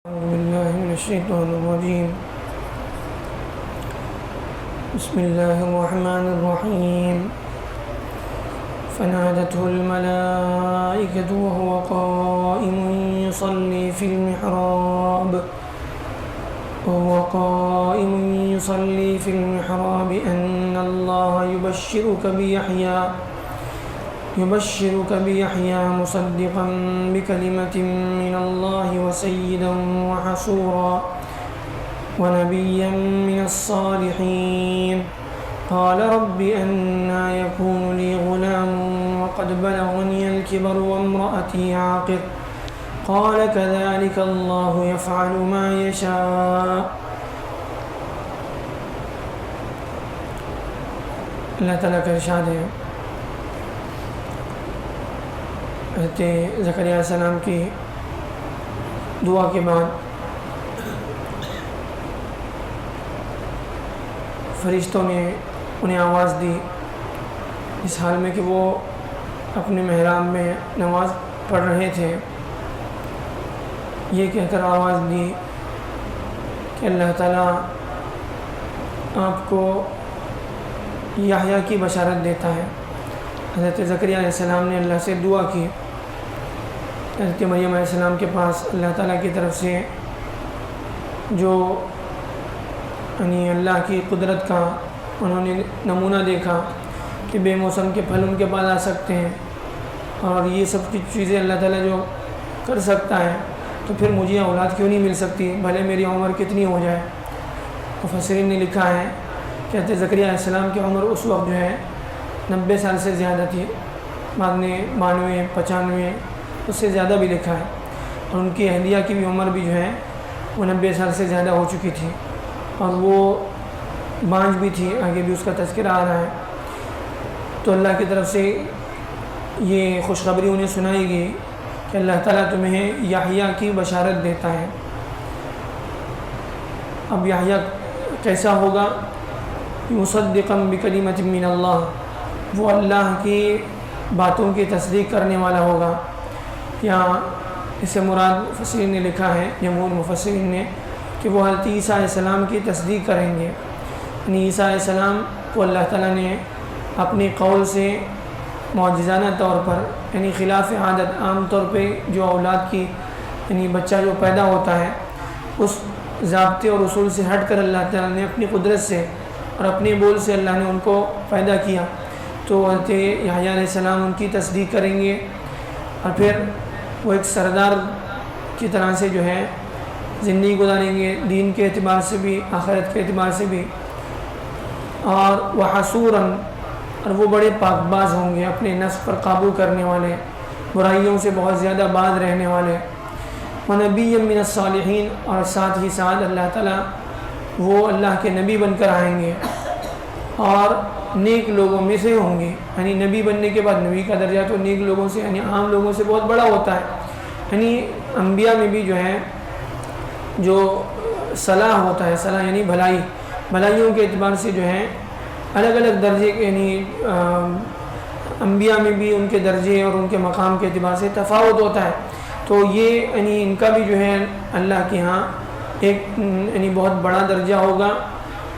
أعوذ بالله من الشيطان الرجيم. بسم الله الرحمن الرحيم. فنادته الملائكة وهو قائم يصلي في المحراب أن الله يبشرك بيحيى مصدقا بكلمة من الله وسيدا وحصورا ونبيا من الصالحين. قال رب أنى يكون لي غلام وقد بلغني الكبر وامرأتي عاقر. قال كذلك الله يفعل ما يشاء. اللہ تعالیٰ کا ارشاد ہے، حضرت زکریا علیہ السلام کی دعا کے بعد فرشتوں نے انہیں آواز دی اس حال میں کہ وہ اپنے محراب میں نماز پڑھ رہے تھے. یہ کہہ کر آواز دی کہ اللہ تعالیٰ آپ کو یحییٰ کی بشارت دیتا ہے. حضرت زکریا علیہ السلام نے اللہ سے دعا کی. حضرت مریم علیہ السلام کے پاس اللہ تعالیٰ کی طرف سے جو اللہ کی قدرت کا انہوں نے نمونہ دیکھا کہ بے موسم کے پھل ان کے پاس آ سکتے ہیں اور یہ سب کی چیزیں اللہ تعالیٰ جو کر سکتا ہے تو پھر مجھے اولاد کیوں نہیں مل سکتی بھلے میری عمر کتنی ہو جائے. مفسرین نے لکھا ہے کہ حضرت زکریا علیہ السلام کی عمر اس وقت جو ہے 90 سال سے زیادہ تھی. بعد نے 92 95 اس سے زیادہ بھی لکھا ہے اور ان کی اہلیہ کی بھی عمر بھی جو ہے وہ 90 سال سے زیادہ ہو چکی تھی اور وہ بانجھ بھی تھی. آگے بھی اس کا تذکرہ آ رہا ہے. تو اللہ کی طرف سے یہ خوشخبری انہیں سنائی گئی کہ اللہ تعالیٰ تمہیں یحییٰ کی بشارت دیتا ہے. اب یحییٰ کیسا ہوگا؟ مصدقا بکلمۃ من اللہ، وہ اللہ کی باتوں کی تصدیق کرنے والا ہوگا. یہاں اس سے مراد مفسرین نے لکھا ہے، جمہور مفسرین نے، کہ وہ حضرت عیسیٰ علیہ السلام کی تصدیق کریں گے. یعنی عیسیٰ علیہ السلام کو اللہ تعالیٰ نے اپنی قول سے معجزانہ طور پر، یعنی خلاف عادت، عام طور پہ جو اولاد کی یعنی بچہ جو پیدا ہوتا ہے اس ضابطے اور اصول سے ہٹ کر اللہ تعالیٰ نے اپنی قدرت سے اور اپنے بول سے اللہ نے ان کو پیدا کیا. تو حضرت یحییٰ علیہ السلام ان کی تصدیق کریں گے اور پھر وہ ایک سردار کی طرح سے جو ہے زندگی گزاریں گے، دین کے اعتبار سے بھی آخرت کے اعتبار سے بھی. اور وحصوراً، اور وہ بڑے پاک باز ہوں گے، اپنے نفس پر قابو کرنے والے، برائیوں سے بہت زیادہ باز رہنے والے. ونبی من الصالحین، اور ساتھ ہی ساتھ اللہ تعالیٰ وہ اللہ کے نبی بن کر آئیں گے اور نیک لوگوں میں سے ہوں گے. یعنی نبی بننے کے بعد نبی کا درجہ تو نیک لوگوں سے یعنی عام لوگوں سے بہت بڑا ہوتا ہے. یعنی انبیاء میں بھی جو ہے جو صلاح ہوتا ہے، صلاح یعنی بھلائیوں کے اعتبار سے جو ہے الگ الگ درجے کے، یعنی انبیاء میں بھی ان کے درجے اور ان کے مقام کے اعتبار سے تفاوت ہوتا ہے. تو یہ یعنی ان کا بھی جو ہے اللہ کے ہاں ایک یعنی بہت بڑا درجہ ہوگا،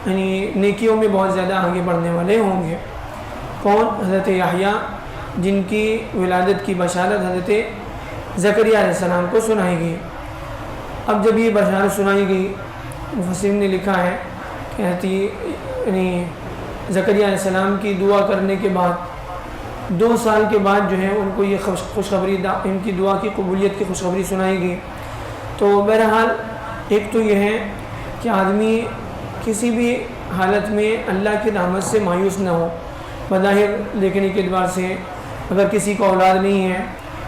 یعنی نیکیوں میں بہت زیادہ آگے بڑھنے والے ہوں گے. کون؟ حضرت یحییٰ، جن کی ولادت کی بشارت حضرت زکریا علیہ السلام کو سنائی گئی. اب جب یہ بشارت سنائی گئی، مفسرین نے لکھا ہے کہ حضرت یعنی زکریا علیہ السلام کی دعا کرنے کے بعد 2 سال کے بعد جو ہے ان کو یہ خوشخبری، ان کی دعا کی قبولیت کی خوشخبری سنائی گئی. تو بہرحال ایک تو یہ ہے کہ آدمی کسی بھی حالت میں اللہ کی رحمت سے مایوس نہ ہو. بظاہر دیکھنے کے اعتبار سے اگر کسی کو اولاد نہیں ہے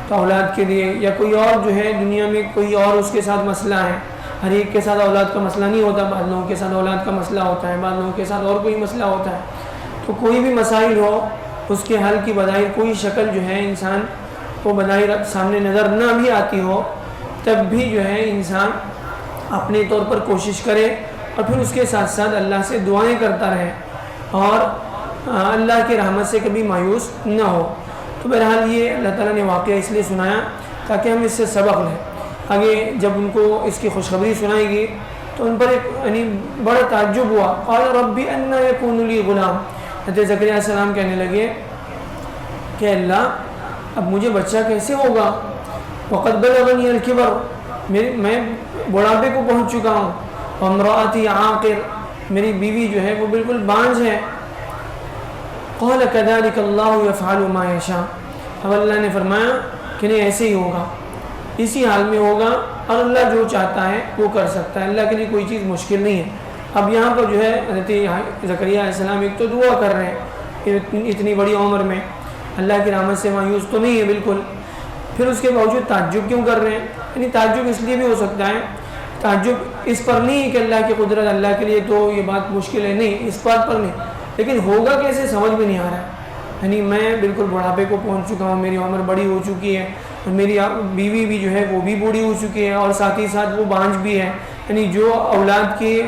تو اولاد کے لیے، یا کوئی اور جو ہے دنیا میں کوئی اور اس کے ساتھ مسئلہ ہے، ہر ایک کے ساتھ اولاد کا مسئلہ نہیں ہوتا، بعض لوگوں کے ساتھ اولاد کا مسئلہ ہوتا ہے، بعض لوگوں کے ساتھ اور کوئی مسئلہ ہوتا ہے. تو کوئی بھی مسائل ہو اس کے حل کی بظاہر کوئی شکل جو ہے انسان کو بظاہر سامنے نظر نہ بھی آتی ہو، تب بھی جو ہے انسان اپنے طور پر کوشش کرے اور پھر اس کے ساتھ ساتھ اللہ سے دعائیں کرتا رہے اور اللہ کی رحمت سے کبھی مایوس نہ ہو. تو بہرحال یہ اللہ تعالیٰ نے واقعہ اس لیے سنایا تاکہ ہم اس سے سبق لیں آگے جب ان کو اس کی خوشخبری سنائی گئی تو ان پر ایک یعنی بڑا تعجب ہوا. قال ربی انا یکون لی غلام. حضرت زکریا علیہ السلام کہنے لگے کہ اللہ اب مجھے بچہ کیسے ہوگا؟ وقد بلغنی الکبر، میں بڑھاپے کو پہنچ چکا ہوں. وامرأتی عاقر، میری بیوی جو ہے وہ بالکل بانجھ ہے. قال كذلك اللہ یفعل ما یشاء. اب اللہ نے فرمایا کہ نہیں ایسے ہی ہوگا، اسی حال میں ہوگا، اور اللہ جو چاہتا ہے وہ کر سکتا ہے، اللہ کے لیے کوئی چیز مشکل نہیں ہے. اب یہاں پر جو ہے حضرت زکریا علیہ السلام ایک تو دعا کر رہے ہیں کہ اتنی بڑی عمر میں اللہ کی رحمت سے مایوس تو نہیں ہے بالکل، پھر اس کے باوجود تعجب کیوں کر رہے ہیں؟ یعنی تعجب اس لیے بھی ہو سکتا ہے، تعجب اس پر نہیں کہ اللہ کی قدرت، اللہ کے لیے تو یہ بات مشکل ہے، نہیں اس بات پر نہیں، لیکن ہوگا کیسے سمجھ میں نہیں آ رہا ہے. یعنی میں بالکل بڑھاپے کو پہنچ چکا ہوں، میری عمر بڑی ہو چکی ہے، اور میری بیوی بھی جو ہے وہ بھی بوڑھی ہو چکی ہے، اور ساتھ ہی ساتھ وہ بانجھ بھی ہے. یعنی جو اولاد کے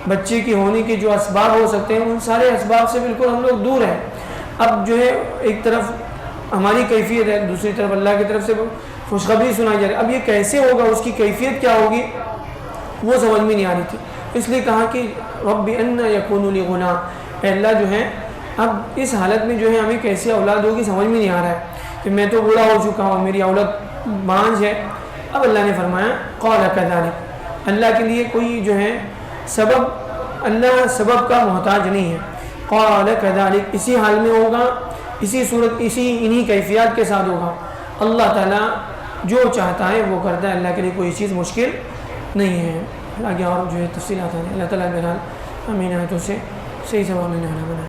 بچے کے ہونے کے جو اسباب ہو سکتے ہیں ان سارے اسباب سے بالکل ہم لوگ دور ہیں. اب جو ہے ایک طرف ہماری کیفیت ہے، دوسری طرف اللہ کی طرف سے خوشخبری سنائی جا رہی ہے. اب یہ کیسے ہوگا، اس کی کیفیت کیا ہوگی وہ سمجھ میں نہیں آ رہی تھی. اس لیے کہا کہ رب انا یکون لی غلام، اے اللہ جو ہے اب اس حالت میں جو ہے ہمیں کیسے اولاد ہوگی سمجھ میں نہیں آ رہا ہے کہ میں تو بوڑھا ہو چکا ہوں، میری اولاد بانجھ ہے. اب اللہ نے فرمایا قال کذالک، اللہ کے لیے کوئی جو ہے سبب، اللہ سبب کا محتاج نہیں ہے. قال کذالک، اسی حال میں ہوگا، اسی صورت، انہی کیفیات کے ساتھ ہوگا. اللہ تعالیٰ جو چاہتا ہے وہ کرتا ہے، اللہ کے لیے کوئی چیز مشکل نہیں ہے. آگے اور جو ہے تفصیلات ہیں. اللہ تعالیٰ بہرحال امین آیتوں سے صحیح سوال لینے والا بنا.